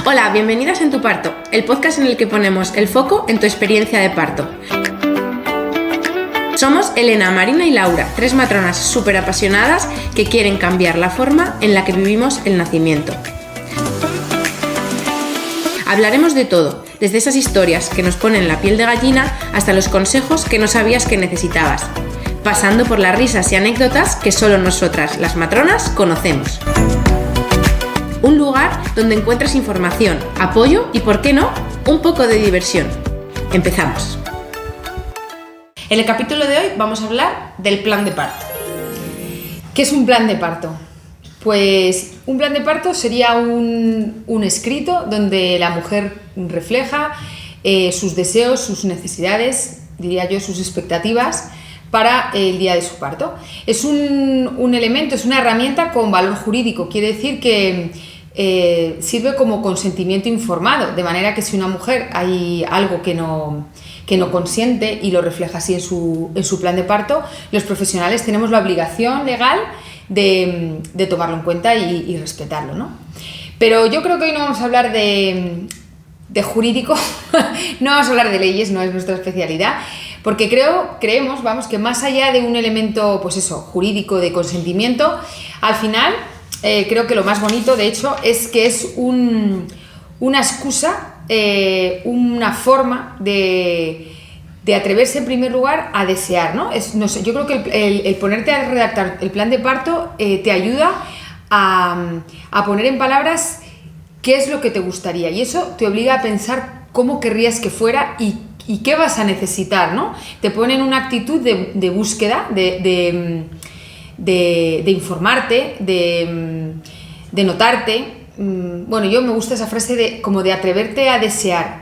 Hola, bienvenidas en Tu Parto, el podcast en el que ponemos el foco en tu experiencia de parto. Somos Elena, Marina y Laura, tres matronas súper apasionadas que quieren cambiar la forma en la que vivimos el nacimiento. Hablaremos de todo, desde esas historias que nos ponen la piel de gallina hasta los consejos que no sabías que necesitabas, pasando por las risas y anécdotas que solo nosotras, las matronas, conocemos. Un lugar donde encuentras información, apoyo y, ¿por qué no?, un poco de diversión. Empezamos. En el capítulo de hoy vamos a hablar del plan de parto. ¿Qué es un plan de parto? Pues un plan de parto sería un escrito donde la mujer refleja sus deseos, sus necesidades, diría yo, sus expectativas para el día de su parto. Es un elemento, es una herramienta con valor jurídico, quiere decir que sirve como consentimiento informado, de manera que si una mujer hay algo que no consiente y lo refleja así en su plan de parto, los profesionales tenemos la obligación legal de tomarlo en cuenta y respetarlo, ¿no? Pero yo creo que hoy no vamos a hablar de jurídico, no vamos a hablar de leyes, no es nuestra especialidad, porque creemos, que más allá de un elemento, pues eso, jurídico, de consentimiento, al final creo que lo más bonito, de hecho, es que es una excusa, una forma de atreverse en primer lugar a desear, ¿no? No sé, yo creo que el ponerte a redactar el plan de parto te ayuda a poner en palabras qué es lo que te gustaría, y eso te obliga a pensar cómo querrías que fuera y qué vas a necesitar, ¿no? Te pone en una actitud de búsqueda, de informarte, de notarte. Bueno, yo me gusta esa frase como de atreverte a desear.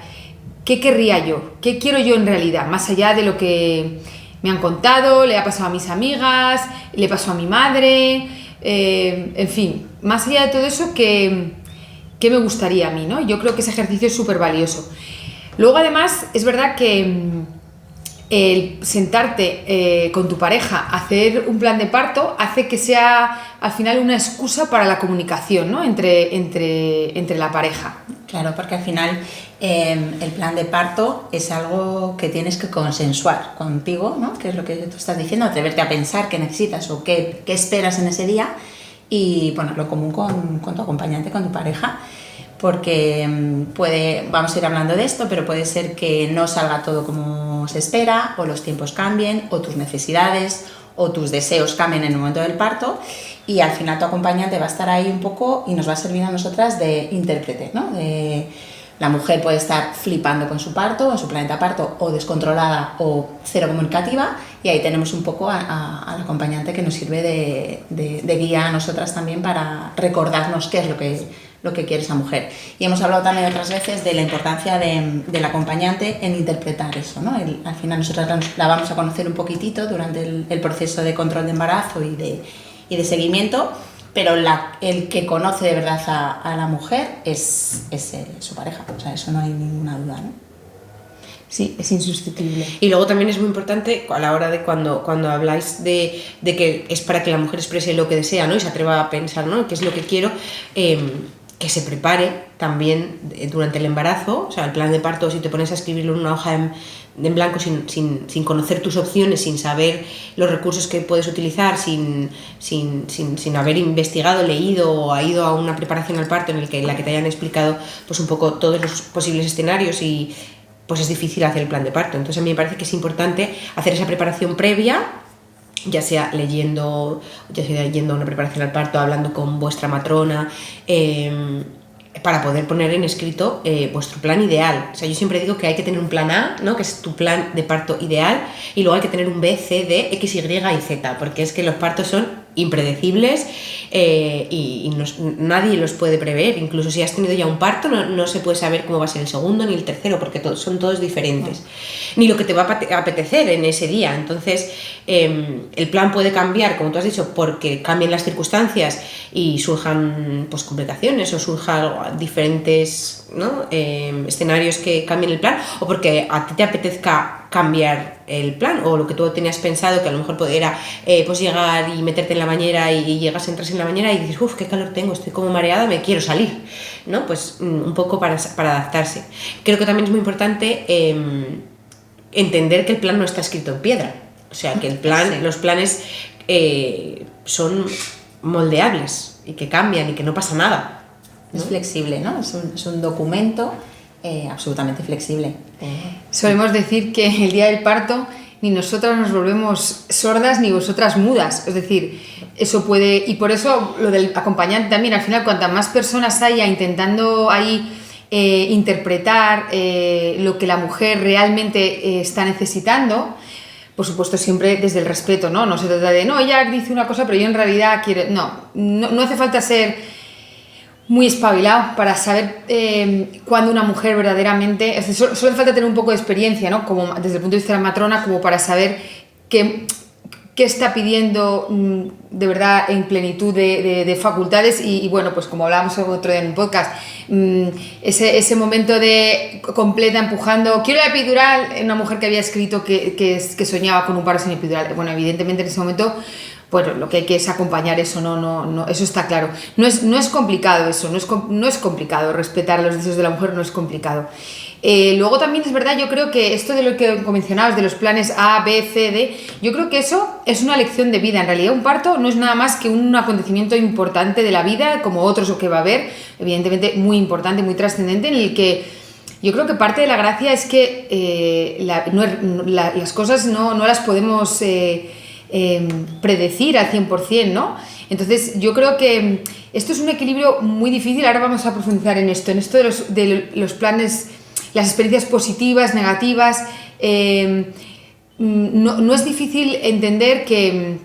¿Qué querría yo? ¿Qué quiero yo en realidad? Más allá de lo que me han contado, le ha pasado a mis amigas, le pasó a mi madre, en fin, más allá de todo eso, ¿qué me gustaría a mí, ¿no? Yo creo que ese ejercicio es súper valioso. Luego, además, es verdad que el sentarte con tu pareja a hacer un plan de parto hace que sea al final una excusa para la comunicación, ¿no? entre la pareja. Claro, porque al final el plan de parto es algo que tienes que consensuar contigo, ¿no? Que es lo que tú estás diciendo, atreverte a pensar qué necesitas o qué esperas en ese día y ponerlo común con tu acompañante, con tu pareja. Porque vamos a ir hablando de esto, pero puede ser que no salga todo como se espera, o los tiempos cambien, o tus necesidades o tus deseos cambien en el momento del parto, y al final tu acompañante va a estar ahí un poco y nos va a servir a nosotras de intérprete, ¿no? La mujer puede estar flipando con su parto, en su planeta parto, o descontrolada o cero comunicativa, y ahí tenemos un poco al acompañante que nos sirve de guía a nosotras también para recordarnos qué es lo que quiere esa mujer. Y hemos hablado también otras veces de la importancia del acompañante en interpretar eso, ¿no? Al final nosotras la vamos a conocer un poquitito durante el proceso de control de embarazo y de seguimiento, pero el que conoce de verdad a la mujer es su pareja, o sea, eso no hay ninguna duda, ¿no? Sí, es insustituible. Y luego también es muy importante a la hora de cuando habláis de que es para que la mujer exprese lo que desea, ¿no? Y se atreva a pensar, ¿no?, qué es lo que quiero, que se prepare también durante el embarazo. O sea, el plan de parto, si te pones a escribirlo en una hoja en blanco sin conocer tus opciones, sin saber los recursos que puedes utilizar, sin haber investigado, leído o ido a una preparación al parto en la que te hayan explicado pues un poco todos los posibles escenarios, y pues es difícil hacer el plan de parto. Entonces a mí me parece que es importante hacer esa preparación previa, ya sea leyendo una preparación al parto, hablando con vuestra matrona, para poder poner en escrito vuestro plan ideal. O sea, yo siempre digo que hay que tener un plan A, ¿no?, que es tu plan de parto ideal, y luego hay que tener un B, C, D, X, Y y Z, porque es que los partos son impredecibles y nadie los puede prever. Incluso si has tenido ya un parto, no se puede saber cómo va a ser el segundo ni el tercero, porque son todos diferentes, ni lo que te va a apetecer en ese día. Entonces el plan puede cambiar, como tú has dicho, porque cambien las circunstancias y surjan pues complicaciones o surjan diferentes, ¿no?, escenarios que cambien el plan, o porque a ti te apetezca cambiar el plan, o lo que tú tenías pensado, que a lo mejor era pues llegar y meterte en la bañera y llegas, entras en la bañera y dices, uff, qué calor tengo, estoy como mareada, me quiero salir, ¿no? Pues un poco para adaptarse. Creo que también es muy importante entender que el plan no está escrito en piedra, o sea, que el plan, sí, los planes son moldeables y que cambian y que no pasa nada, ¿no? Es flexible, ¿no? Es un documento absolutamente flexible. Solemos decir que el día del parto ni nosotras nos volvemos sordas ni vosotras mudas, es decir, eso puede, y por eso lo del acompañante también, al final cuantas más personas haya intentando ahí interpretar lo que la mujer realmente está necesitando, por supuesto siempre desde el respeto, ¿no? No se trata de, no, ella dice una cosa pero yo en realidad quiero, no hace falta ser muy espabilado para saber cuándo una mujer verdaderamente, solo hace falta tener un poco de experiencia, ¿no? Como desde el punto de vista de la matrona, como para saber qué está pidiendo de verdad en plenitud de facultades y bueno, pues como hablábamos otro día en un podcast, ese momento de completa empujando, quiero la epidural, una mujer que había escrito que soñaba con un paro sin epidural. Bueno, evidentemente en ese momento pues lo que hay que es acompañar eso, no, eso está claro. No es complicado eso, no es complicado, respetar los deseos de la mujer no es complicado. Luego también es verdad, yo creo que esto de lo que mencionabas, de los planes A, B, C, D, yo creo que eso es una lección de vida. En realidad un parto no es nada más que un acontecimiento importante de la vida, como otros que va a haber, evidentemente muy importante, muy trascendente, en el que yo creo que parte de la gracia es que las cosas no las podemos predecir al 100%, ¿no? Entonces yo creo que esto es un equilibrio muy difícil. Ahora vamos a profundizar en esto de los planes, las experiencias positivas, negativas. No es difícil entender que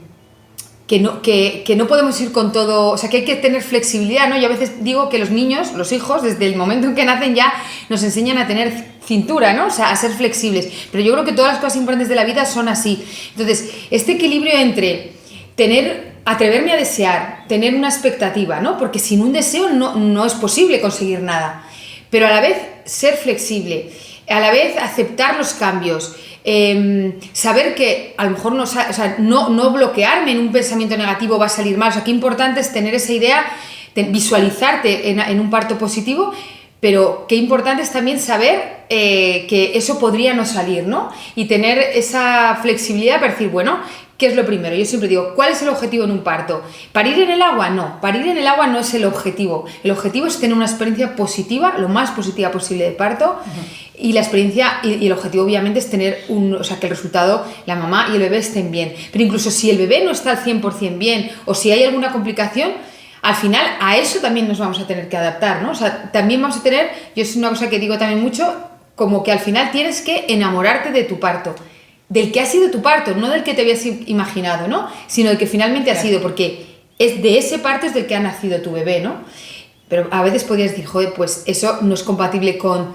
no podemos ir con todo, o sea, que hay que tener flexibilidad, ¿no? Yo a veces digo que los niños, los hijos, desde el momento en que nacen ya nos enseñan a tener cintura, ¿no? O sea, a ser flexibles. Pero yo creo que todas las cosas importantes de la vida son así. Entonces, este equilibrio entre atreverme a desear, tener una expectativa, ¿no? Porque sin un deseo no es posible conseguir nada. Pero a la vez ser flexible, a la vez aceptar los cambios, saber que a lo mejor no bloquearme en un pensamiento negativo va a salir mal. O sea, qué importante es tener esa idea, visualizarte en un parto positivo, pero qué importante es también saber que eso podría no salir, ¿no? Y tener esa flexibilidad para decir, bueno, ¿qué es lo primero? Yo siempre digo, ¿cuál es el objetivo en un parto? ¿Parir en el agua? No, parir en el agua no es el objetivo. El objetivo es tener una experiencia positiva, lo más positiva posible de parto. Y la experiencia y el objetivo obviamente es tener que el resultado, la mamá y el bebé estén bien. Pero incluso si el bebé no está al 100% bien o si hay alguna complicación, al final a eso también nos vamos a tener que adaptar, ¿no? O sea, también vamos a tener, yo es una cosa que digo también mucho, como que al final tienes que enamorarte de tu parto, del que ha sido tu parto, no del que te habías imaginado, ¿no? Sino del que finalmente ha sido, porque es de ese parto es del que ha nacido tu bebé, ¿no? Pero a veces podrías decir, joder, pues eso no es compatible con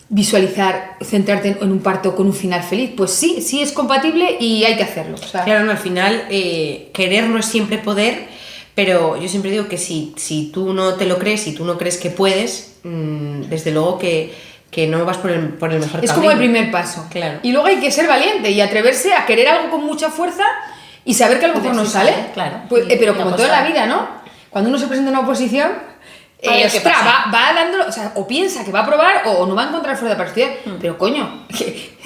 visualizar, centrarte en un parto con un final feliz. Pues sí es compatible y hay que hacerlo. O sea, claro, no, al final querer no es siempre poder, pero yo siempre digo que si tú no te lo crees, si tú no crees que puedes, desde luego que no vas por el mejor camino. Es como el primer paso. Claro. Y luego hay que ser valiente y atreverse a querer algo con mucha fuerza y saber que a lo mejor no sale. Claro. Pues, pero como toda la vida, ¿no? Cuando uno se presenta en una oposición, va dándolo, o sea, o piensa que va a probar o no va a encontrar fuerza para estudiar. Pero coño,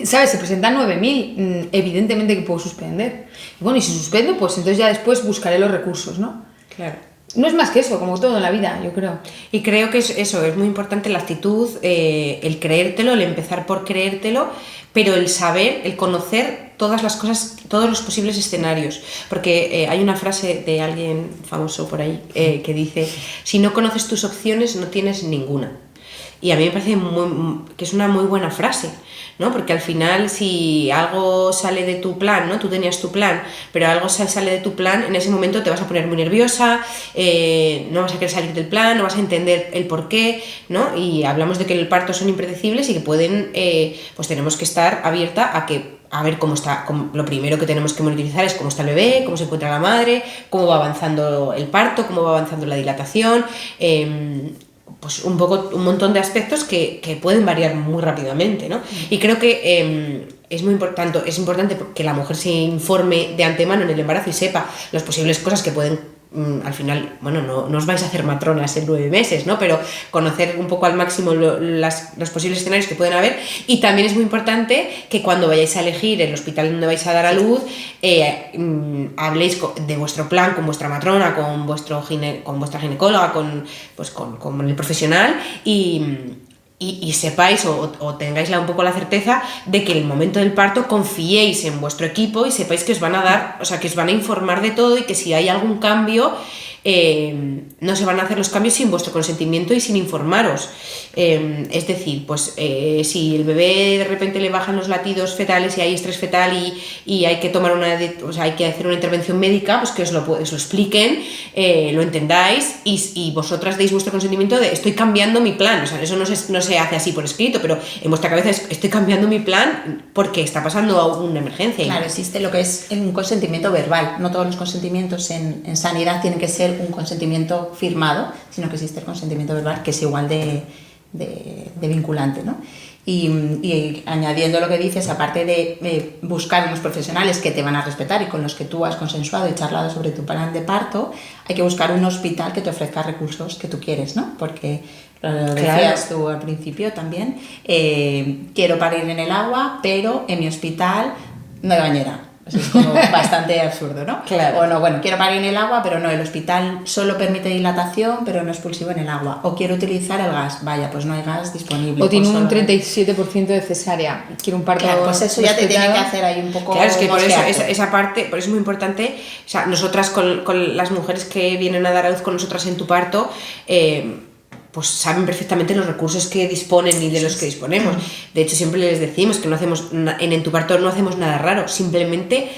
¿sabes? Se presentan 9.000, evidentemente que puedo suspender. Y bueno, y si suspendo, pues entonces ya después buscaré los recursos, ¿no? Claro. No es más que eso, como todo en la vida, yo creo. Y creo que es muy importante la actitud, el creértelo, el empezar por creértelo, pero el saber, el conocer todas las cosas, todos los posibles escenarios. Porque hay una frase de alguien famoso por ahí que dice, si no conoces tus opciones no tienes ninguna. Y a mí me parece que es una muy buena frase, ¿no? Porque al final si algo sale de tu plan, ¿no? Tú tenías tu plan, pero algo sale de tu plan, en ese momento te vas a poner muy nerviosa, no vas a querer salir del plan, no vas a entender el porqué, ¿no? Y hablamos de que el parto son impredecibles y que pueden, pues tenemos que estar abierta a ver cómo está. Lo primero que tenemos que monitorizar es cómo está el bebé, cómo se encuentra la madre, cómo va avanzando el parto, cómo va avanzando la dilatación, pues un montón de aspectos que pueden variar muy rápidamente, ¿no? Y creo que es muy importante, que la mujer se informe de antemano en el embarazo y sepa las posibles cosas que pueden, al final, bueno, no os vais a hacer matronas en 9 meses, ¿no? Pero conocer un poco al máximo los posibles escenarios que pueden haber. Y también es muy importante que cuando vayáis a elegir el hospital donde vais a dar a luz, habléis de vuestro plan con vuestra matrona, con vuestra ginecóloga, con el profesional y sepáis o tengáis un poco la certeza de que en el momento del parto confiéis en vuestro equipo y sepáis que os van a dar, o sea, que os van a informar de todo y que si hay algún cambio, no se van a hacer los cambios sin vuestro consentimiento y sin informaros. Es decir, pues si el bebé de repente le bajan los latidos fetales y hay estrés fetal y hay que tomar hay que hacer una intervención médica, pues que os lo expliquen, lo entendáis y vosotras deis vuestro consentimiento de estoy cambiando mi plan. O sea, eso no se hace así por escrito, pero en vuestra cabeza es estoy cambiando mi plan porque está pasando una emergencia. Claro, existe lo que es un consentimiento verbal. No todos los consentimientos en sanidad tienen que ser un consentimiento firmado, sino que existe el consentimiento verbal, que es igual de vinculante, ¿no? Y añadiendo lo que dices, aparte de buscar unos profesionales que te van a respetar y con los que tú has consensuado y charlado sobre tu plan de parto, hay que buscar un hospital que te ofrezca recursos que tú quieres, ¿no? Porque lo decías tú al principio también, quiero parir en el agua, pero en mi hospital no hay bañera. Eso es como bastante absurdo, ¿no? Claro. O no, bueno, quiero parir en el agua, pero no, el hospital solo permite dilatación, pero no expulsivo en el agua. O quiero utilizar el gas, vaya, pues no hay gas disponible. O tiene un solo 37% de cesárea. Quiero un parto. Claro, pues eso ya te tiene que hacer ahí un poco. Claro, es que por eso, esa parte, por eso es muy importante. O sea, nosotras con las mujeres que vienen a dar a luz con nosotras en tu parto, pues saben perfectamente los recursos que disponen y de los que disponemos. De hecho, siempre les decimos que no hacemos en tu parto no hacemos nada raro, simplemente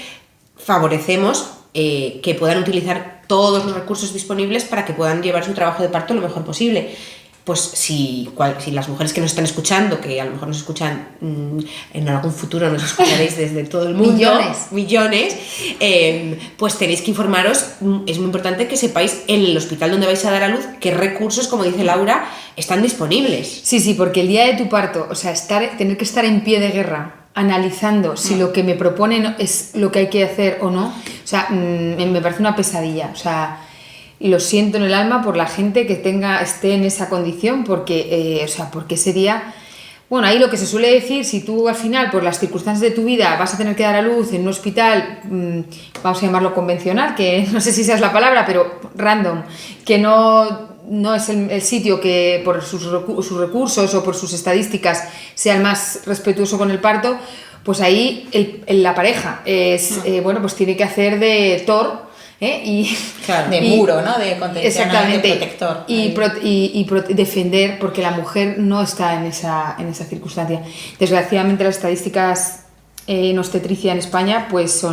favorecemos que puedan utilizar todos los recursos disponibles para que puedan llevar su trabajo de parto lo mejor posible. Pues si las mujeres que nos están escuchando, que a lo mejor nos escuchan en algún futuro, nos escucharéis desde todo el mundo, millones, pues tenéis que informaros. Es muy importante que sepáis en el hospital donde vais a dar a luz qué recursos, como dice Laura, están disponibles. Sí, porque el día de tu parto, o sea, tener que estar en pie de guerra analizando si lo que me proponen es lo que hay que hacer o no, o sea, me parece una pesadilla, o sea, lo siento en el alma por la gente que esté en esa condición, porque ese día, bueno, ahí lo que se suele decir, si tú al final, por las circunstancias de tu vida, vas a tener que dar a luz en un hospital, vamos a llamarlo convencional, que no sé si esa es la palabra, pero random, que no es el sitio que por sus recursos o por sus estadísticas sea el más respetuoso con el parto, pues ahí la pareja pues tiene que hacer de Thor, de muro, ¿no? De contención, exactamente, de protector. Y defender, porque la mujer no está en esa circunstancia. Desgraciadamente las estadísticas en obstetricia en España pues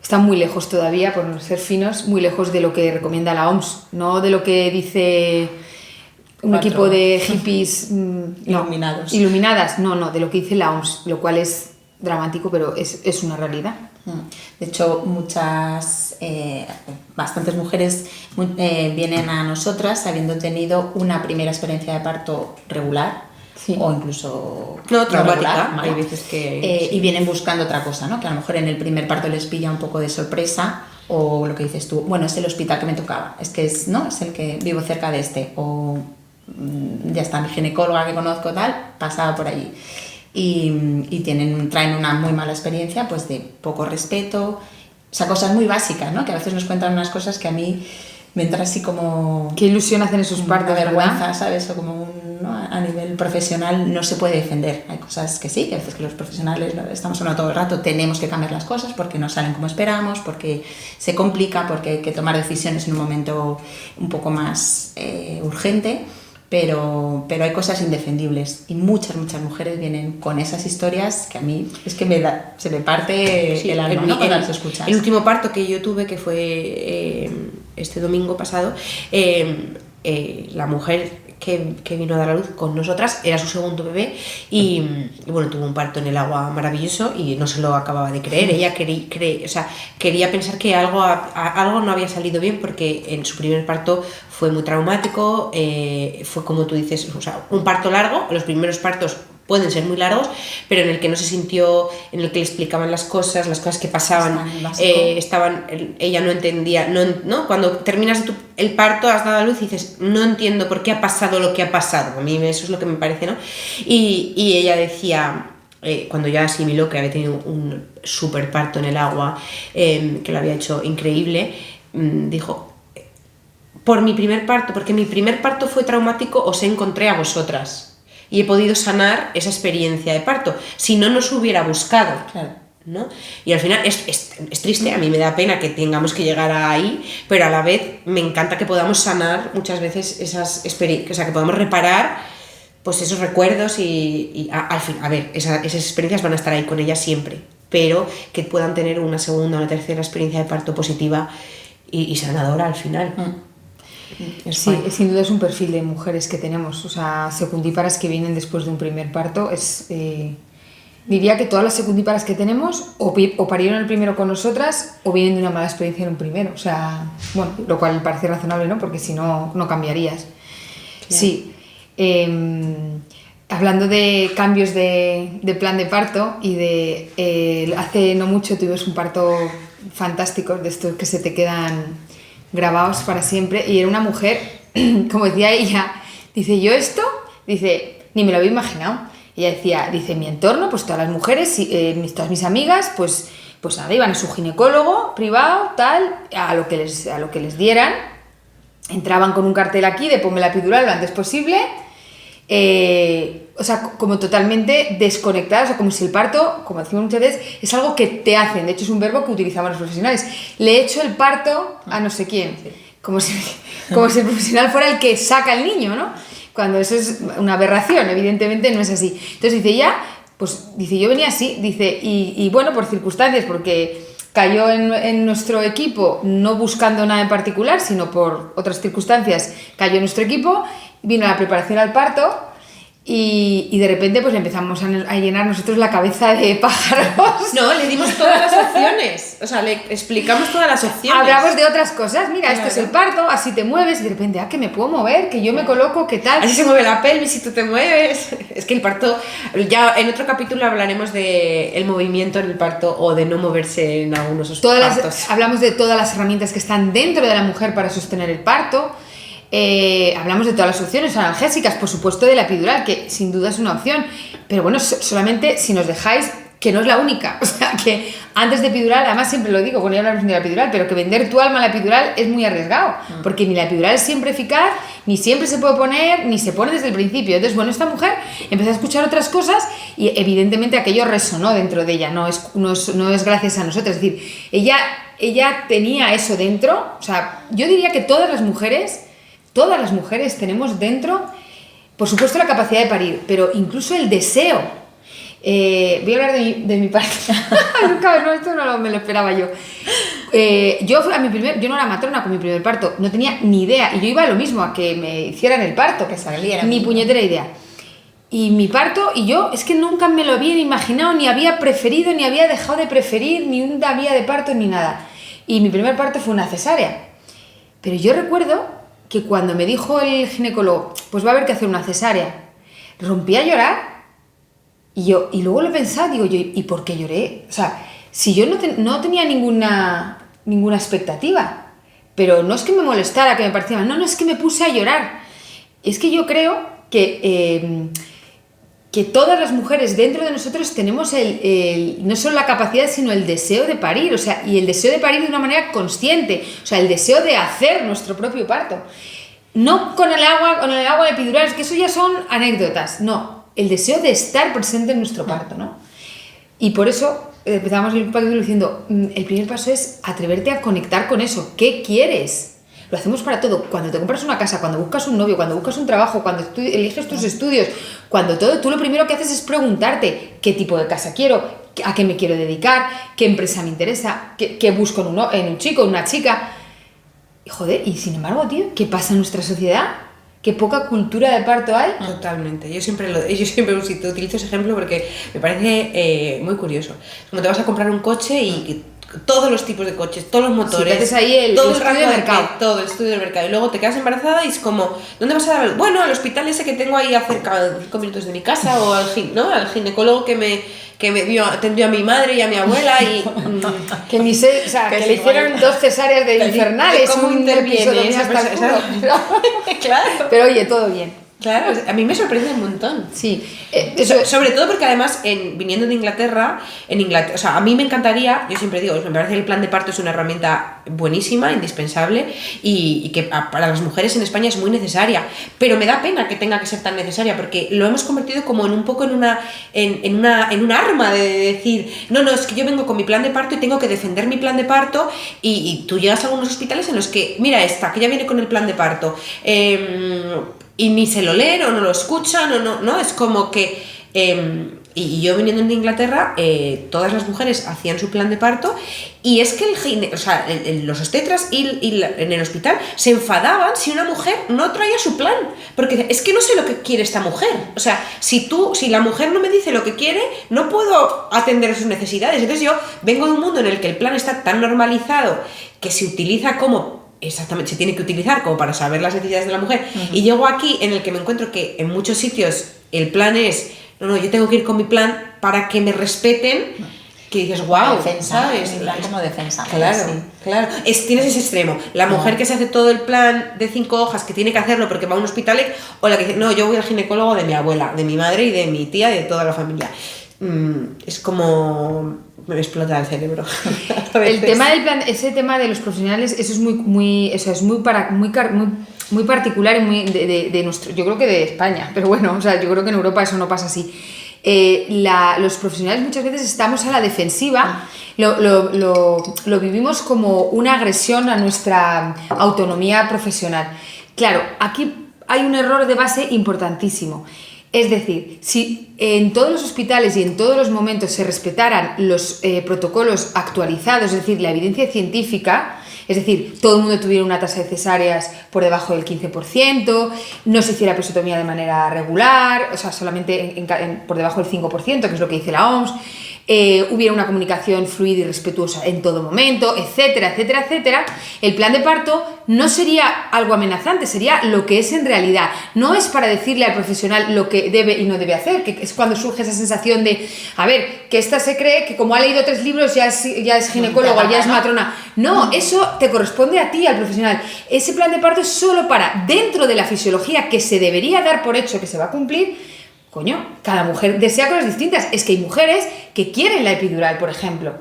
están muy lejos todavía, por no ser finos, muy lejos de lo que recomienda la OMS, no de lo que dice un equipo de hippies iluminadas, no, de lo que dice la OMS, lo cual es dramático, pero es una realidad. De hecho, bastantes mujeres vienen a nosotras habiendo tenido una primera experiencia de parto regular, sí, o incluso no traumática, hay veces que y vienen buscando otra cosa, ¿no? Que a lo mejor en el primer parto les pilla un poco de sorpresa, o lo que dices tú, bueno, es el hospital que me tocaba, es el que vivo cerca de o ya está, mi ginecóloga que conozco tal, pasaba por allí. Y traen una muy mala experiencia, pues de poco respeto, o sea, cosas muy básicas, ¿no? Que a veces nos cuentan unas cosas que a mí me entra así como... Qué ilusión hacen esos partos, una vergüenza, ¿verdad? ¿sabes? O como ¿no? A nivel profesional no se puede defender. Hay cosas que sí, que a veces que los profesionales estamos hablando todo el rato, tenemos que cambiar las cosas porque no salen como esperamos, porque se complica, porque hay que tomar decisiones en un momento un poco más urgente. Pero hay cosas indefendibles y muchas mujeres vienen con esas historias que a mí es que se me parte el alma, ¿no? Cuando las escuchas. El último parto que yo tuve, que fue este domingo pasado, la mujer que vino a dar a luz con nosotras era su segundo bebé y bueno, tuvo un parto en el agua maravilloso y no se lo acababa de creer. Ella quería pensar que algo no había salido bien porque en su primer parto fue muy traumático, fue como tú dices, o sea, un parto largo. Los primeros partos pueden ser muy largos, pero en el que no se sintió, en el que le explicaban las cosas que pasaban, ella no entendía, ¿no? Cuando terminas el parto, has dado a luz y dices, no entiendo por qué ha pasado lo que ha pasado, a mí eso es lo que me parece, ¿no? Y ella decía, cuando ya asimiló que había tenido un super parto en el agua, que lo había hecho increíble, dijo, por mi primer parto, porque mi primer parto fue traumático, os encontré a vosotras y he podido sanar esa experiencia de parto, si no nos hubiera buscado, claro, ¿no? Y al final es triste, a mí me da pena que tengamos que llegar ahí, pero a la vez me encanta que podamos sanar muchas veces esas experiencias, o sea, que podamos reparar pues esos recuerdos y al fin, a ver, esas experiencias van a estar ahí con ellas siempre, pero que puedan tener una segunda o una tercera experiencia de parto positiva y sanadora al final. Sí, sin duda es un perfil de mujeres que tenemos, o sea, secundíparas que vienen después de un primer parto. Diría que todas las secundíparas que tenemos o parieron el primero con nosotras o vienen de una mala experiencia en un primero, o sea, bueno, lo cual parece razonable, ¿no? Porque si no, no cambiarías. Claro. Sí. Hablando de cambios de plan de parto y hace no mucho tuvimos un parto fantástico, de estos que se te quedan grabados para siempre, y era una mujer, como decía ella, dice, yo esto, dice, ni me lo había imaginado. Ella decía, dice, en mi entorno, pues todas las mujeres, todas mis amigas, pues nada, iban a su ginecólogo privado, tal, a lo que les dieran, entraban con un cartel aquí de ponme la epidural lo antes posible, o sea, como totalmente desconectadas, o sea, como si el parto, como decimos muchas veces, es algo que te hacen. De hecho, es un verbo que utilizamos los profesionales. Le he hecho el parto a no sé quién, como si el profesional fuera el que saca al niño, ¿no? Cuando eso es una aberración, evidentemente no es así. Entonces dice, dice, yo venía así, dice, y bueno, por circunstancias, porque cayó en nuestro equipo, no buscando nada en particular, sino por otras circunstancias, cayó en nuestro equipo, vino la preparación al parto. Y de repente pues le empezamos a llenar nosotros la cabeza de pájaros. No, le dimos todas las opciones, o sea, le explicamos todas las opciones. Hablamos de otras cosas, mira, claro, esto es el parto, así te mueves, y de repente, que me puedo mover, que yo me coloco, ¿qué tal? Así se mueve la pelvis y tú te mueves. Es que el parto, ya en otro capítulo hablaremos de el movimiento en el parto o de no moverse en algunos partos. Hablamos de todas las herramientas que están dentro de la mujer para sostener el parto. Hablamos de todas las opciones analgésicas, por supuesto de la epidural, que sin duda es una opción, pero bueno, solamente si nos dejáis, que no es la única, o sea, que antes de epidural, además siempre lo digo, bueno, ya hablamos de la epidural, pero que vender tu alma a la epidural es muy arriesgado, porque ni la epidural es siempre eficaz, ni siempre se puede poner, ni se pone desde el principio. Entonces, bueno, esta mujer empezó a escuchar otras cosas y evidentemente aquello resonó dentro de ella, no es gracias a nosotros, es decir, ella tenía eso dentro, o sea, yo diría que todas las mujeres tenemos dentro, por supuesto, la capacidad de parir, pero incluso el deseo. Voy a hablar de mi parte. Esto no me lo esperaba yo. Yo no era matrona con mi primer parto, no tenía ni idea, y yo iba a lo mismo, a que me hicieran el parto, que saliera ni puñetera idea. Y mi parto, y yo es que nunca me lo había imaginado, ni había preferido, ni había dejado de preferir, ni una vía de parto, ni nada. Y mi primer parto fue una cesárea. Pero yo recuerdo que cuando me dijo el ginecólogo, pues va a haber que hacer una cesárea, rompí a llorar, y luego lo pensaba, digo yo, ¿y por qué lloré? O sea, si yo no tenía ninguna expectativa, pero no es que me molestara, que me parecía mal, no, es que me puse a llorar. Es que yo creo que todas las mujeres dentro de nosotros tenemos no solo la capacidad, sino el deseo de parir, o sea, y el deseo de parir de una manera consciente, o sea, el deseo de hacer nuestro propio parto. No con el agua de epidural, que eso ya son anécdotas, no, el deseo de estar presente en nuestro parto, ¿no? Y por eso empezamos el capítulo diciendo, el primer paso es atreverte a conectar con eso. ¿Qué quieres? Lo hacemos para todo. Cuando te compras una casa, cuando buscas un novio, cuando buscas un trabajo, cuando eliges tus estudios, cuando todo, tú lo primero que haces es preguntarte qué tipo de casa quiero, a qué me quiero dedicar, qué empresa me interesa, qué busco en un chico, en una chica. Y joder, y sin embargo, tío, ¿qué pasa en nuestra sociedad? ¿Qué poca cultura de parto hay? Totalmente. Yo siempre utilizo ese ejemplo porque me parece muy curioso. Como te vas a comprar un coche y todos los tipos de coches, todos los motores. Sí, haces ahí el estudio de mercado. Todo el estudio del mercado. Y luego te quedas embarazada y es como, ¿dónde vas a dar? Bueno, al hospital ese que tengo ahí cerca de 5 minutos de mi casa, o al ginecólogo que me atendió a mi madre y a mi abuela y... que ni sé, o sea, que le hicieron 2 cesáreas de infernales. ¿Cómo interviene esa persona? Claro. Pero oye, todo bien. Claro, a mí me sorprende un montón. Sí. Sobre todo porque además, viniendo de Inglaterra, o sea, a mí me encantaría, yo siempre digo, me parece que el plan de parto es una herramienta buenísima, indispensable, y que para las mujeres en España es muy necesaria, pero me da pena que tenga que ser tan necesaria, porque lo hemos convertido como en un poco en un arma de decir, no, es que yo vengo con mi plan de parto y tengo que defender mi plan de parto, y tú llegas a algunos hospitales en los que, mira esta, que ya viene con el plan de parto, y ni se lo leen o no lo escuchan, o no, es como que... y yo viniendo de Inglaterra, todas las mujeres hacían su plan de parto, y es que los obstetras en el hospital se enfadaban si una mujer no traía su plan, porque es que no sé lo que quiere esta mujer, o sea, si la mujer no me dice lo que quiere, no puedo atender sus necesidades. Entonces yo vengo de un mundo en el que el plan está tan normalizado que se utiliza como... Exactamente, se tiene que utilizar como para saber las necesidades de la mujer. Y llego aquí en el que me encuentro que en muchos sitios el plan es, no, yo tengo que ir con mi plan para que me respeten, que dices, wow, defensa, ¿sabes? plan como defensa. Claro, sí. claro. Tienes ese extremo, la mujer que se hace todo el plan de 5 hojas, que tiene que hacerlo porque va a un hospital, o la que dice, no, yo voy al ginecólogo de mi abuela, de mi madre y de mi tía y de toda la familia. Es como... me explota el cerebro. El tema del plan, ese tema de los profesionales, eso es muy particular y muy de nuestro, yo creo que de España, pero bueno, o sea, yo creo que en Europa eso no pasa así. Los profesionales muchas veces estamos a la defensiva, lo vivimos como una agresión a nuestra autonomía profesional. Claro, aquí hay un error de base importantísimo. Es decir, si en todos los hospitales y en todos los momentos se respetaran los protocolos actualizados, es decir, la evidencia científica, es decir, todo el mundo tuviera una tasa de cesáreas por debajo del 15%, no se hiciera episiotomía de manera regular, o sea, solamente por debajo del 5%, que es lo que dice la OMS, hubiera una comunicación fluida y respetuosa en todo momento, etcétera, etcétera, etcétera, el plan de parto no sería algo amenazante, sería lo que es en realidad. No es para decirle al profesional lo que debe y no debe hacer, que es cuando surge esa sensación de, a ver, que esta se cree que como ha leído 3 libros ya es ginecóloga, ya es matrona. No, eso te corresponde a ti, al profesional. Ese plan de parto es solo para, dentro de la fisiología que se debería dar por hecho que se va a cumplir. Coño, cada mujer desea cosas distintas. Es que hay mujeres que quieren la epidural, por ejemplo.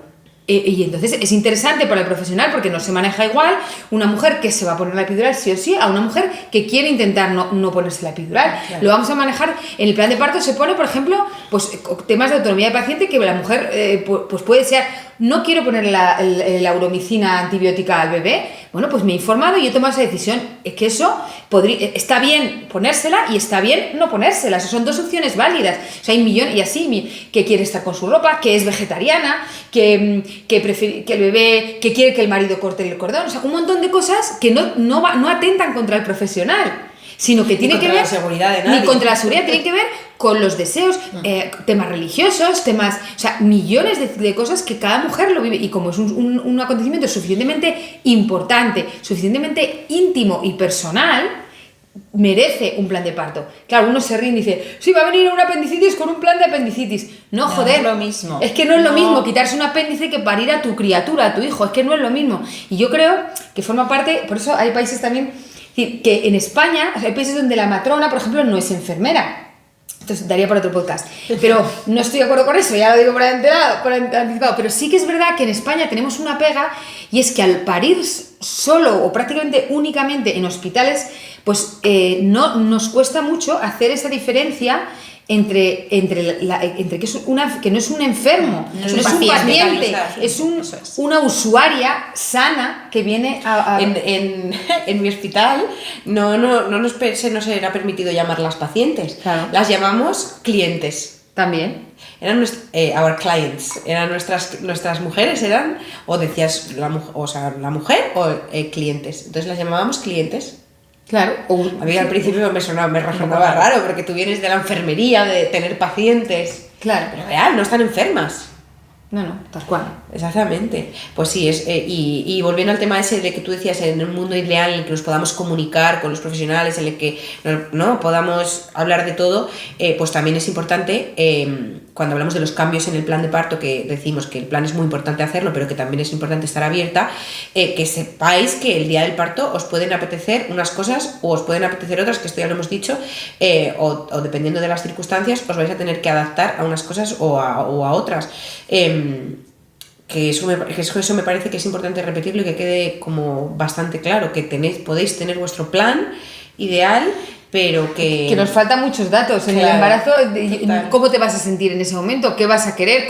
Y entonces es interesante para el profesional porque no se maneja igual una mujer que se va a poner la epidural sí o sí a una mujer que quiere intentar no ponerse la epidural. Claro. Lo vamos a manejar en el plan de parto. Se pone, por ejemplo, pues temas de autonomía de paciente que la mujer pues puede ser, no quiero poner la uromicina antibiótica al bebé. Bueno, pues me he informado y he tomado esa decisión. Es que eso está bien ponérsela y está bien no ponérsela. Esas son 2 opciones válidas. O sea, hay millones, y así, que quiere estar con su ropa, que es vegetariana, que prefiere que el bebé, que quiere que el marido corte el cordón. O sea, un montón de cosas que no atentan contra el profesional, sino que tiene que ver... Ni contra la seguridad de nadie. Ni contra la seguridad, tiene que ver con los deseos, temas religiosos, temas... O sea, millones de cosas que cada mujer lo vive. Y como es un acontecimiento suficientemente importante, suficientemente íntimo y personal, merece un plan de parto. Claro, uno se ríe y dice, sí, va a venir una apendicitis con un plan de apendicitis. No, joder. Es lo mismo. Es que no es lo mismo quitarse un apéndice que parir a tu criatura, a tu hijo. Es que no es lo mismo. Y yo creo que forma parte... Por eso hay países también... Es decir, que en España hay países donde la matrona, por ejemplo, no es enfermera. Entonces daría para otro podcast. Pero no estoy de acuerdo con eso, ya lo digo por anticipado. Pero sí que es verdad que en España tenemos una pega, y es que al parir solo o prácticamente únicamente en hospitales, pues no nos cuesta mucho hacer esa diferencia entre que no es un enfermo, no es un paciente, es una usuaria sana que viene a... En mi hospital se nos era permitido llamarlas pacientes, claro. Las llamamos clientes. También. Eran our clients, eran nuestras mujeres, o decías la mujer o clientes, entonces las llamábamos clientes. Claro. A mí al principio me resonaba raro, porque tú vienes de la enfermería, de tener pacientes. Claro. Pero real, no están enfermas. No, tal cual. Exactamente. Pues sí, y volviendo al tema ese de que tú decías, en un mundo ideal en el que nos podamos comunicar con los profesionales, en el que no podamos hablar de todo, pues también es importante, cuando hablamos de los cambios en el plan de parto, que decimos que el plan es muy importante hacerlo, pero que también es importante estar abierta, que sepáis que el día del parto os pueden apetecer unas cosas o os pueden apetecer otras, que esto ya lo hemos dicho, o dependiendo de las circunstancias os vais a tener que adaptar a unas cosas o a otras. Que eso me parece que es importante repetirlo y que quede como bastante claro, que podéis tener vuestro plan ideal, pero que nos faltan muchos datos en el embarazo. ¿Cómo te vas a sentir en ese momento? ¿Qué vas a querer?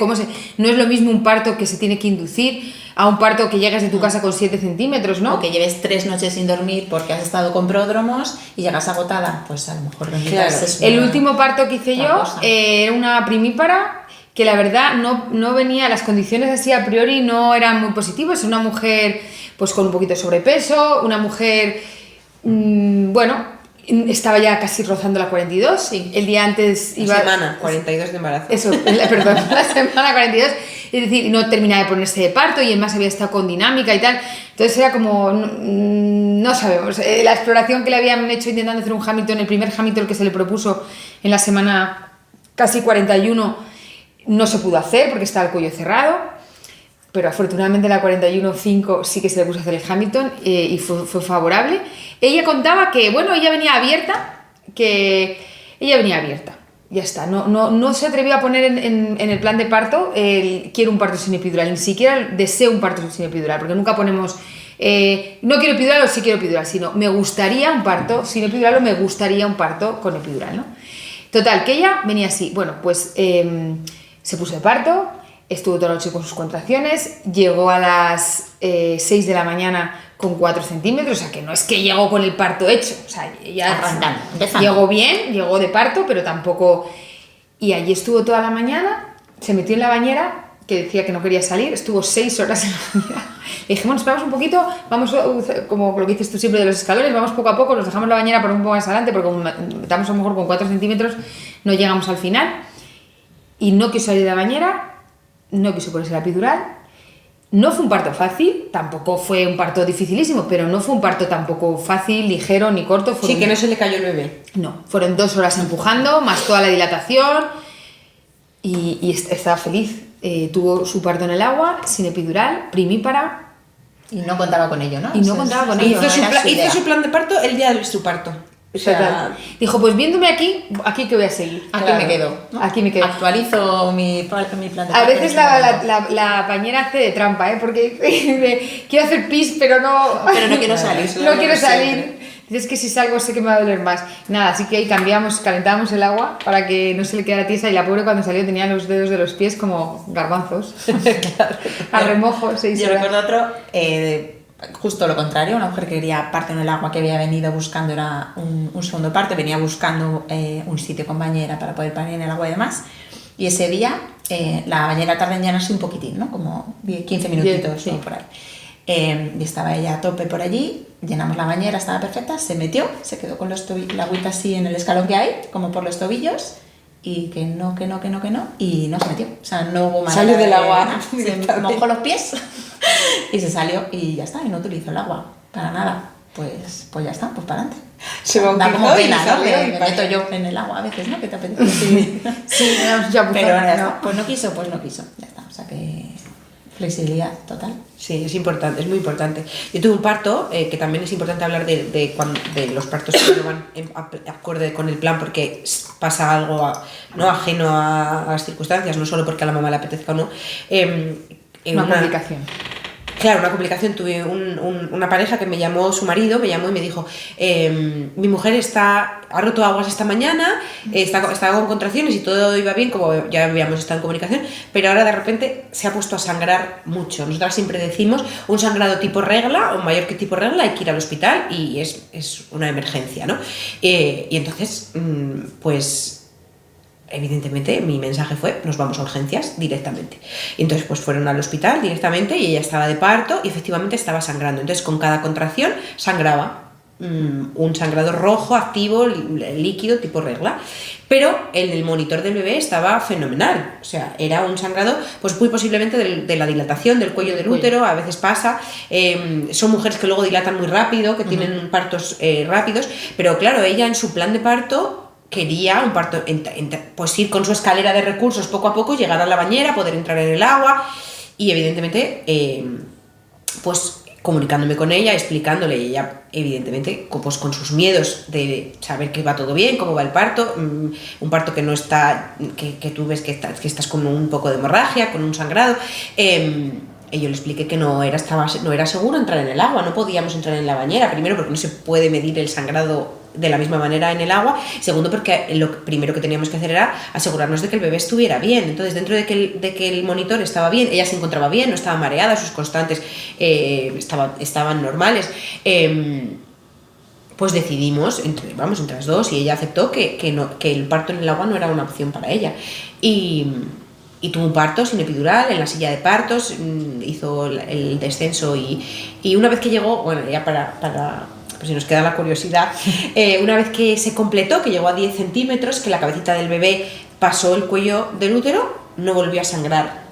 No es lo mismo un parto que se tiene que inducir a un parto que llegas de tu casa con 7 centímetros, ¿no? O que lleves 3 noches sin dormir porque has estado con pródromos y llegas agotada, pues a lo mejor El último parto que hice yo era una primípara, que la verdad no venía, las condiciones así a priori no eran muy positivas. Una mujer pues con un poquito de sobrepeso, una mujer, estaba ya casi rozando la 42, sí. El día antes iba... La semana 42 de embarazo. Eso, perdón, la semana 42, es decir, no terminaba de ponerse de parto y además había estado con dinámica y tal, entonces era como, no sabemos, la exploración que le habían hecho intentando hacer un Hamilton, el primer Hamilton que se le propuso en la semana casi 41, no se pudo hacer porque estaba el cuello cerrado, pero afortunadamente la 41.5 sí que se le puso a hacer el Hamilton y fue favorable. Ella contaba que, ella venía abierta, ya está, no se atrevió a poner en el plan de parto quiero un parto sin epidural, ni siquiera deseo un parto sin epidural, porque nunca ponemos no quiero epidural o sí quiero epidural, sino me gustaría un parto sin epidural o me gustaría un parto con epidural, ¿no? Total, que ella venía así, se puso de parto, estuvo toda la noche con sus contracciones, llegó a las 6 de la mañana con 4 centímetros, o sea que no es que llegó con el parto hecho, o sea, ella llegó bien, llegó de parto, pero tampoco... Y allí estuvo toda la mañana, se metió en la bañera, que decía que no quería salir, estuvo 6 horas en la bañera. Le dije, esperamos un poquito, vamos, como lo que dices tú siempre de los escalones, vamos poco a poco, nos dejamos la bañera por un poco más adelante, porque como metamos a lo mejor con 4 centímetros, no llegamos al final. Y no quiso salir de la bañera, no quiso ponerse la epidural. No fue un parto fácil, tampoco fue un parto dificilísimo, pero no fue un parto tampoco fácil, ligero ni corto. Que no se le cayó el bebé. No, fueron 2 horas empujando, más toda la dilatación, y estaba feliz. Tuvo su parto en el agua, sin epidural, primípara. Y no contaba con ello, ¿no? Y no contaba con ello. Hizo su plan de parto el día de su parto. O sea, dijo, pues viéndome aquí que voy a seguir. Aquí me quedo, ¿no? Aquí me quedo. Actualizo mi plan de parto. A veces la bañera hace de trampa, porque quiero hacer pis, pero no quiero salir. No quiero salir. Dices que si salgo sé que me va a doler más. Nada, así que ahí calentábamos el agua para que no se le quedara tiesa, y la pobre cuando salió tenía los dedos de los pies como garbanzos. A remojo, 6 Yo horas. recuerdo otro... justo lo contrario, una mujer que quería parto en el agua, que había venido buscando, era un segundo parto, venía buscando un sitio con bañera para poder parir en el agua y demás, y ese día la bañera tarda en llenarse un poquitín, ¿no? Como 15 minutitos, sí, por ahí. Y estaba ella a tope por allí, llenamos la bañera, estaba perfecta, se metió, se quedó con la agüita así en el escalón que hay, como por los tobillos, y que no, y no se metió, o sea, no hubo manera. Salió del agua, se mojó los pies y se salió y ya está, y no utilizó el agua para nada. Pues ya está, pues para adelante. Se bautizó, da como pena, ¿no? Que Me meto yo en el agua a veces, ¿no? Que te apetece. Sí, ya, pero ya está. Pues no quiso, ya está. O sea que flexibilidad total. Sí, es importante, es muy importante. Yo tuve un parto, que también es importante hablar de los partos que no van acorde con el plan, porque pasa algo no ajeno a las circunstancias, no solo porque a la mamá le apetezca o no. Una complicación. Claro, una complicación. Tuve una pareja que me llamó, su marido me llamó y me dijo, mi mujer ha roto aguas esta mañana, está con contracciones y todo iba bien, como ya habíamos estado en comunicación, pero ahora de repente se ha puesto a sangrar mucho. Nosotras siempre decimos, un sangrado tipo regla o mayor que tipo regla, hay que ir al hospital y es una emergencia, ¿no? Y entonces, pues... evidentemente mi mensaje fue, nos vamos a urgencias directamente. Y entonces pues fueron al hospital directamente y ella estaba de parto y efectivamente estaba sangrando. Entonces con cada contracción sangraba. un sangrado rojo, activo, líquido, tipo regla. Pero el monitor del bebé estaba fenomenal. O sea, era un sangrado, pues muy posiblemente de la dilatación del cuello del útero, a veces pasa. Son mujeres que luego dilatan muy rápido, que tienen partos rápidos. Pero claro, ella en su plan de parto quería un parto, pues ir con su escalera de recursos poco a poco, llegar a la bañera, poder entrar en el agua. Y evidentemente, pues comunicándome con ella, explicándole, y ella evidentemente pues con sus miedos de saber que va todo bien, cómo va el parto, un parto que no está, que tú ves que estás con un poco de hemorragia, con un sangrado, y yo le expliqué que no era seguro entrar en el agua, no podíamos entrar en la bañera, primero porque no se puede medir el sangrado de la misma manera en el agua, segundo porque lo primero que teníamos que hacer era asegurarnos de que el bebé estuviera bien. Entonces, dentro de que el monitor estaba bien, ella se encontraba bien, no estaba mareada, sus constantes estaban normales, pues decidimos entre las dos, y ella aceptó que el parto en el agua no era una opción para ella, y tuvo un parto sin epidural en la silla de partos, hizo el descenso, y una vez que llegó, bueno, ya para pues si nos queda la curiosidad, una vez que se completó, que llegó a 10 centímetros, que la cabecita del bebé pasó el cuello del útero, no volvió a sangrar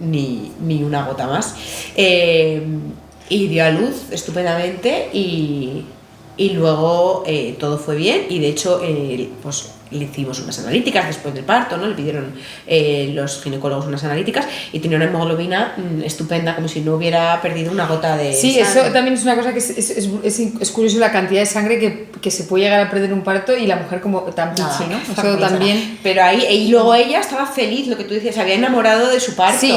ni una gota más, y dio a luz estupendamente, y luego todo fue bien, y de hecho pues le hicimos unas analíticas después del parto, ¿no? Le pidieron los ginecólogos unas analíticas, y tenía una hemoglobina estupenda, como si no hubiera perdido una gota de sí, sangre. Eso también es una cosa que es curioso, la cantidad de sangre que se puede llegar a perder en un parto, y la mujer como tan pichi, ¿no? Eso también. Pero ahí, y luego ella estaba feliz, lo que tú decías, se había enamorado de su parto. Sí,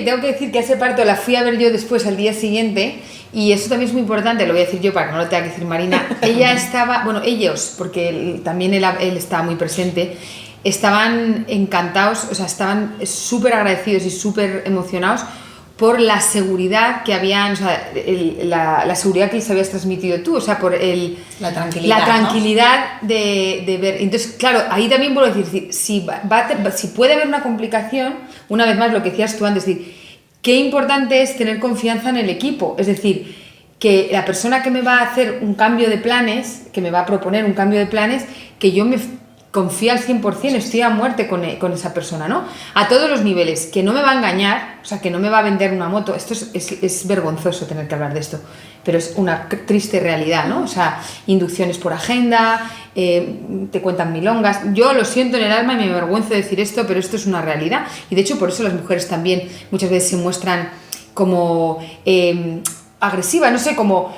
tengo que decir que a ese parto la fui a ver yo después, al día siguiente, y eso también es muy importante, lo voy a decir yo para que no lo tenga que decir Marina. Ella estaba, bueno, ellos, porque también él estaba muy presente, estaban encantados, o sea, estaban súper agradecidos y súper emocionados por la seguridad que habían, o sea, la seguridad que les habías transmitido tú, o sea, por la tranquilidad, ¿no? de ver. Entonces, claro, ahí también vuelvo a decir, si puede haber una complicación, una vez más lo que decías tú antes, es decir, qué importante es tener confianza en el equipo, es decir, que la persona que me va a hacer un cambio de planes, que me va a proponer un cambio de planes, que yo me confío al 100%, estoy a muerte con esa persona, ¿no? A todos los niveles, que no me va a engañar, o sea, que no me va a vender una moto. Esto es vergonzoso tener que hablar de esto, pero es una triste realidad, ¿no? O sea, inducciones por agenda, te cuentan milongas. Yo lo siento en el alma y me avergüenzo de decir esto, pero esto es una realidad. Y de hecho, por eso las mujeres también muchas veces se muestran como agresivas, no sé cómo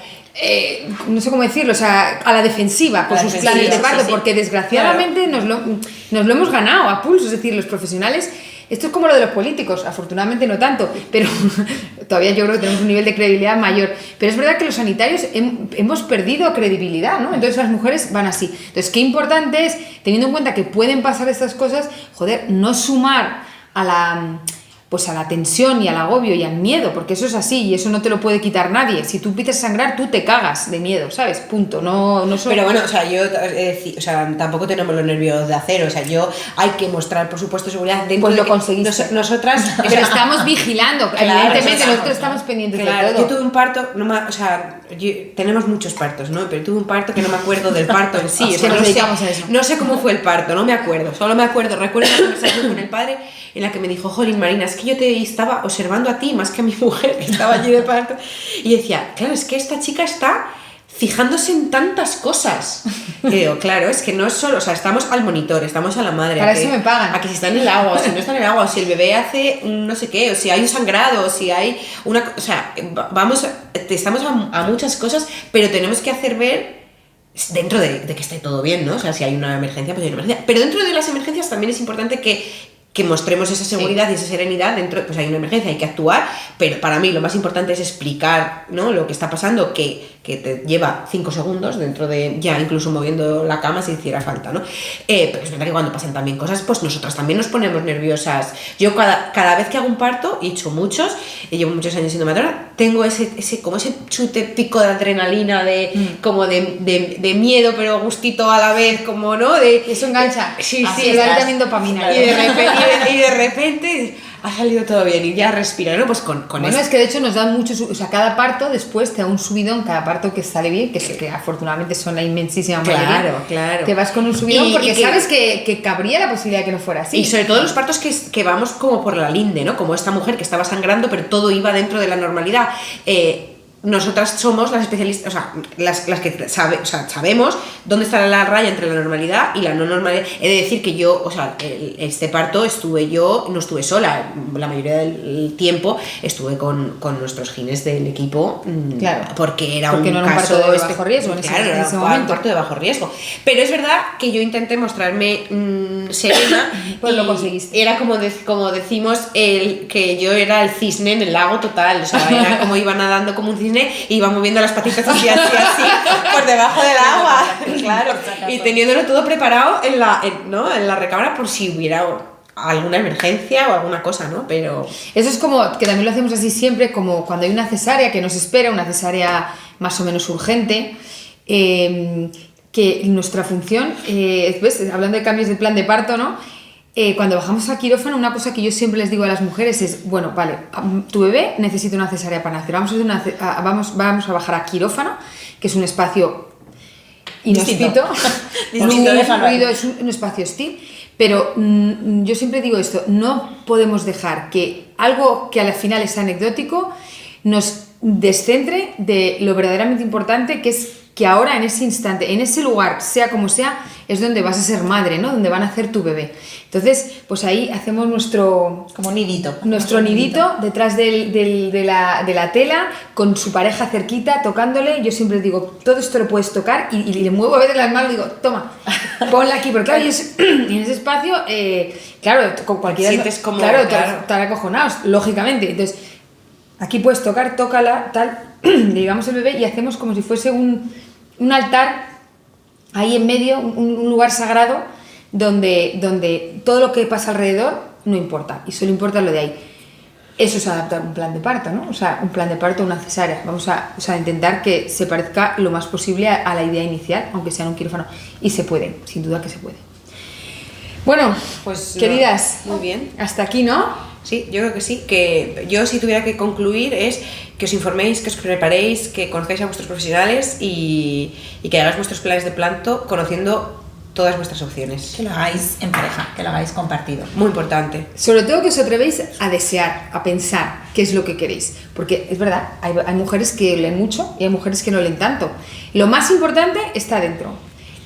decirlo, o sea, a la defensiva con sus planes de parto, porque desgraciadamente nos lo hemos ganado a pulso, es decir, los profesionales. Esto es como lo de los políticos, afortunadamente no tanto, pero todavía yo creo que tenemos un nivel de credibilidad mayor. Pero es verdad que los sanitarios hemos perdido credibilidad, ¿no? Entonces las mujeres van así. Entonces, qué importante es, teniendo en cuenta que pueden pasar estas cosas, no sumar a la tensión y al agobio y al miedo, porque eso es así y eso no te lo puede quitar nadie. Si tú empiezas a sangrar, tú te cagas de miedo, ¿sabes? Punto. No Pero bueno, o sea, tampoco tenemos los nervios de acero, o sea, hay que mostrar, por supuesto, seguridad dentro. Pues de lo conseguiste. Nosotras... Pero estamos vigilando, claro, evidentemente, nosotros estamos pendientes de todo. Yo tuve un parto, tenemos muchos partos, ¿no? Pero tuve un parto que no me acuerdo del parto en sí. O sea, no sé cómo fue el parto, no me acuerdo. Recuerdo la conversación con el padre en la que me dijo, jolín, Marina, es que yo te estaba observando a ti más que a mi mujer, que estaba allí de parto. Y decía, claro, es que esta chica está fijándose en tantas cosas. Y digo, claro, es que no es solo, o sea, estamos al monitor, estamos a la madre. Para eso me pagan. A que si está en el agua, o si no está en el agua, o si el bebé hace no sé qué, o si hay un sangrado, o si hay una... O sea, estamos a muchas cosas, pero tenemos que hacer ver dentro de que esté todo bien, ¿no? O sea, si hay una emergencia, pues hay una emergencia. Pero dentro de las emergencias también es importante que mostremos esa seguridad y esa serenidad dentro, pues hay una emergencia, hay que actuar, pero para mí lo más importante es explicar, ¿no?, lo que está pasando, que te lleva 5 segundos dentro de, ya incluso moviendo la cama si hiciera falta, ¿no? Pero es verdad que cuando pasan también cosas, pues nosotras también nos ponemos nerviosas. Yo cada vez que hago un parto, he hecho muchos, y llevo muchos años siendo matrona, tengo ese chute pico de adrenalina, como de miedo, pero gustito a la vez, como, ¿no? Eso engancha. Sí, da también dopamina. Y de repente y de repente ha salido todo bien y ya respira, ¿no? Pues con Bueno, eso. es que de hecho nos dan muchos, o sea, cada parto después te da un subidón, cada parto que sale bien, que afortunadamente son la inmensísima mayoría. Claro. Te vas con un subidón Y porque que- sabes que cabría la posibilidad de que no fuera así. Y sobre todo los partos que vamos como por la linde, ¿no? Como esta mujer que estaba sangrando, pero todo iba dentro de la normalidad. Nosotras somos las especialistas, o sea, las que sabemos dónde está la raya entre la normalidad y la no normalidad. He de decir que yo, o sea, este parto no estuve sola, la mayoría del tiempo estuve con nuestros gines del equipo, Claro. porque era Porque un no era un caso parto de bajo riesgo en ese- claro, en era ese un momento. parto de bajo riesgo. Pero es verdad que yo intenté mostrarme serena. Pues lo y conseguiste. Era como decimos, que yo era el cisne en el lago total, o sea, era como iba nadando como un cisne y iba moviendo las patitas así, por debajo del agua, claro, y teniéndolo todo preparado en la recámara por si hubiera alguna emergencia o alguna cosa, ¿no? Pero Eso es como que también lo hacemos así siempre, como cuando hay una cesárea que nos espera, una cesárea más o menos urgente, que nuestra función, ¿ves? Hablando de cambios de plan de parto, ¿no? Cuando bajamos a quirófano, una cosa que yo siempre les digo a las mujeres es, bueno, vale, tu bebé necesita una cesárea para nacer, vamos a bajar a quirófano, que es un espacio inhóspito, Distinto, muy déjalo ahí. ruido, es un espacio hostil, pero yo siempre digo esto, no podemos dejar que algo que al final es anecdótico nos descentre de lo verdaderamente importante, que es que ahora en ese instante, en ese lugar, sea como sea, es donde vas a ser madre, ¿no? Donde van a nacer tu bebé. Entonces, pues ahí hacemos nuestro nidito. nidito detrás de la tela, con su pareja cerquita, tocándole. Yo siempre digo, todo esto lo puedes tocar y le muevo a veces las manos y digo, toma, ponla aquí. Porque claro, y en ese espacio, claro, con cualquiera... Sientes como- Claro, claro. estar acojonados, lógicamente. Entonces, aquí puedes tocar, tócala, tal, le llevamos el bebé y hacemos como si fuese un altar ahí en medio, un lugar sagrado donde todo lo que pasa alrededor no importa y solo importa lo de ahí. Eso es adaptar un plan de parto, ¿no? O sea, un plan de parto, una cesárea. Vamos a intentar que se parezca lo más posible a la idea inicial, aunque sea en un quirófano. Y se puede, sin duda que se puede. Bueno, Pues, queridas, muy bien. hasta aquí, ¿no? sí, yo creo que sí, que yo si tuviera que concluir es que os informéis, que os preparéis, que conozcáis a vuestros profesionales y que hagáis vuestros planes de parto conociendo todas vuestras opciones. Que lo hagáis en pareja, que lo hagáis compartido. Muy importante. Sobre todo que os atrevéis a desear, a pensar qué es lo que queréis. Porque es verdad, hay mujeres que leen mucho y hay mujeres que no leen tanto. Lo más importante está dentro.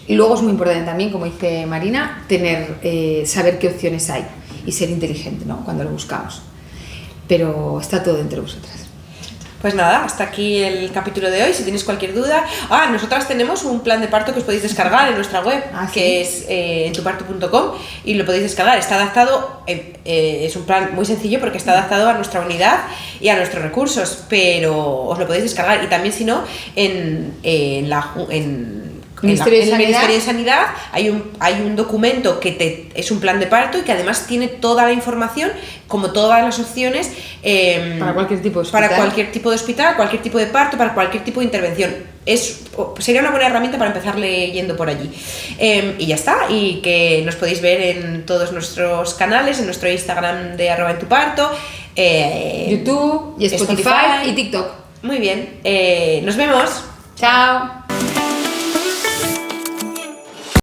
Y luego es muy importante también, como dice Marina, saber qué opciones hay y ser inteligente, ¿no? Cuando lo buscamos. Pero está todo dentro de vosotras. Pues nada, hasta aquí el capítulo de hoy. Si tenéis cualquier duda... nosotras tenemos un plan de parto que os podéis descargar en nuestra web, ¿sí? que es entuparto.com, y lo podéis descargar. Está adaptado, es un plan muy sencillo porque está adaptado a nuestra unidad y a nuestros recursos, pero os lo podéis descargar. Y también, si no, en el Ministerio de Sanidad hay un documento que es un plan de parto y que además tiene toda la información, como todas las opciones, Para cualquier tipo de hospital. para cualquier tipo de hospital, cualquier tipo de parto, para cualquier tipo de intervención. Sería una buena herramienta para empezar leyendo por allí. Y ya está, y que nos podéis ver en todos nuestros canales, en nuestro Instagram de @entuparto, YouTube y Spotify y TikTok. Muy bien, nos vemos. Chao.